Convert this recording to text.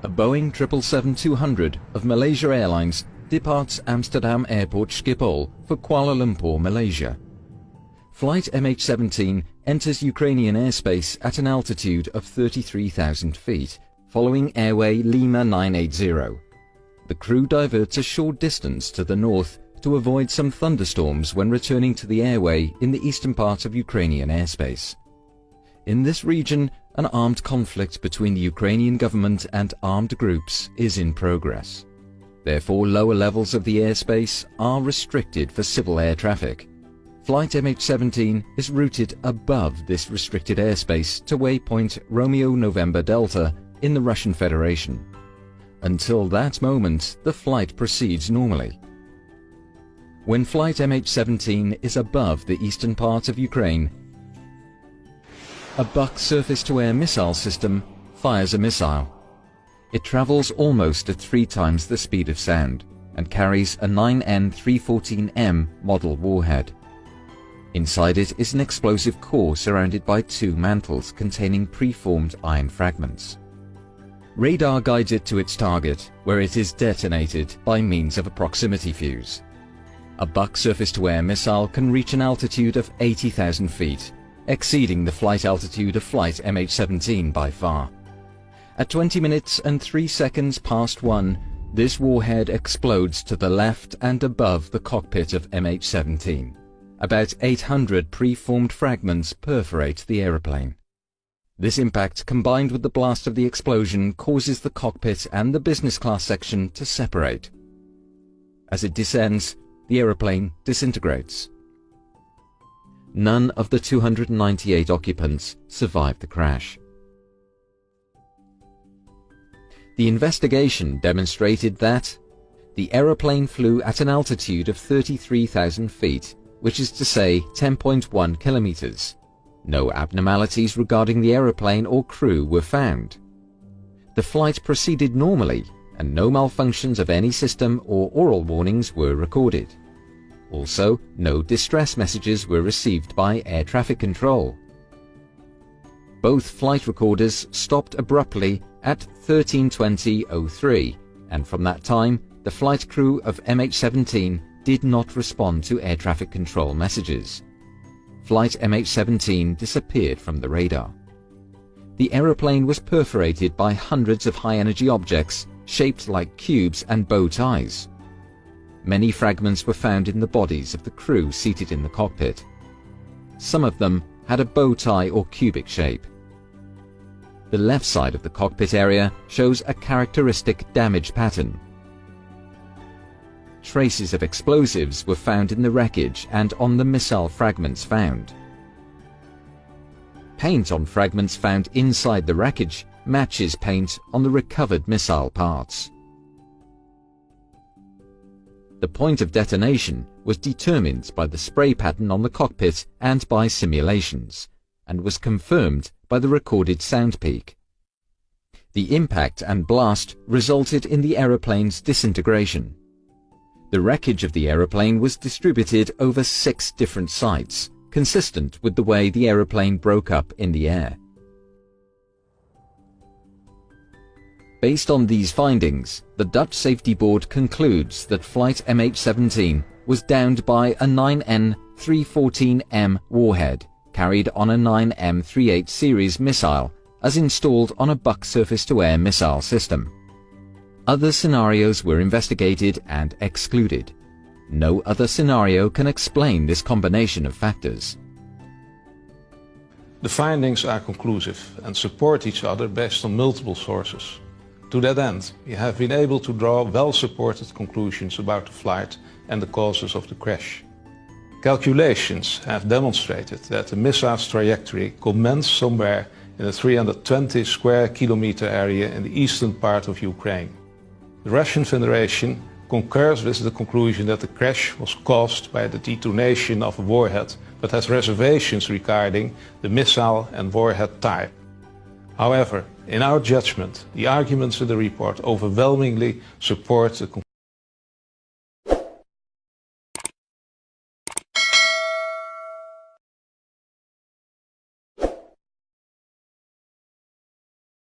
A Boeing 777-200 of Malaysia Airlines departs Amsterdam Airport Schiphol for Kuala Lumpur, Malaysia. Flight MH17 enters Ukrainian airspace at an altitude of 33,000 feet, following airway Lima 980. The crew diverts a short distance to the north to avoid some thunderstorms when returning to the airway in the eastern part of Ukrainian airspace. In this region, an armed conflict between the Ukrainian government and armed groups is in progress. Therefore, lower levels of the airspace are restricted for civil air traffic. Flight MH17 is routed above this restricted airspace to waypoint Romeo November Delta in the Russian Federation. Until that moment, the flight proceeds normally. When flight MH17 is above the eastern part of Ukraine, a Buk surface-to-air missile system fires a missile. It travels almost at 3 times the speed of sound and carries a 9N314M model warhead. Inside it is an explosive core surrounded by 2 mantles containing preformed iron fragments. Radar guides it to its target, where it is detonated by means of a proximity fuse. A Buk surface-to-air missile can reach an altitude of 80,000 feet, exceeding the flight altitude of flight MH17 by far. At 20 minutes and 3 seconds past 1, this warhead explodes to the left and above the cockpit of MH17. About 800 preformed fragments perforate the aeroplane. This impact, combined with the blast of the explosion, causes the cockpit and the business class section to separate. As it descends, the aeroplane disintegrates. None of the 298 occupants survived the crash. The investigation demonstrated that the aeroplane flew at an altitude of 33,000 feet, which is to say 10.1 kilometers. No abnormalities regarding the aeroplane or crew were found. The flight proceeded normally, and no malfunctions of any system or oral warnings were recorded. Also, no distress messages were received by air traffic control. Both flight recorders stopped abruptly at 13:20:03, and from that time, the flight crew of MH17 did not respond to air traffic control messages. Flight MH17 disappeared from the radar. The aeroplane was perforated by hundreds of high-energy objects shaped like cubes and bow ties. Many fragments were found in the bodies of the crew seated in the cockpit. Some of them had a bow tie or cubic shape. The left side of the cockpit area shows a characteristic damage pattern. Traces of explosives were found in the wreckage and on the missile fragments found. Paint on fragments found inside the wreckage matches paint on the recovered missile parts. The point of detonation was determined by the spray pattern on the cockpit and by simulations, and was confirmed by the recorded sound peak. The impact and blast resulted in the aeroplane's disintegration. The wreckage of the aeroplane was distributed over 6 different sites, consistent with the way the aeroplane broke up in the air. Based on these findings, the Dutch Safety Board concludes that flight MH17 was downed by a 9N314M warhead carried on a 9M38 series missile as installed on a Buk surface-to-air missile system. Other scenarios were investigated and excluded. No other scenario can explain this combination of factors. The findings are conclusive and support each other based on multiple sources. To that end, we have been able to draw well-supported conclusions about the flight and the causes of the crash. Calculations have demonstrated that the missile's trajectory commenced somewhere in a 320 square kilometer area in the eastern part of Ukraine. The Russian Federation concurs with the conclusion that the crash was caused by the detonation of a warhead, but has reservations regarding the missile and warhead type. However, in our judgment, the arguments in the report overwhelmingly support the conclusion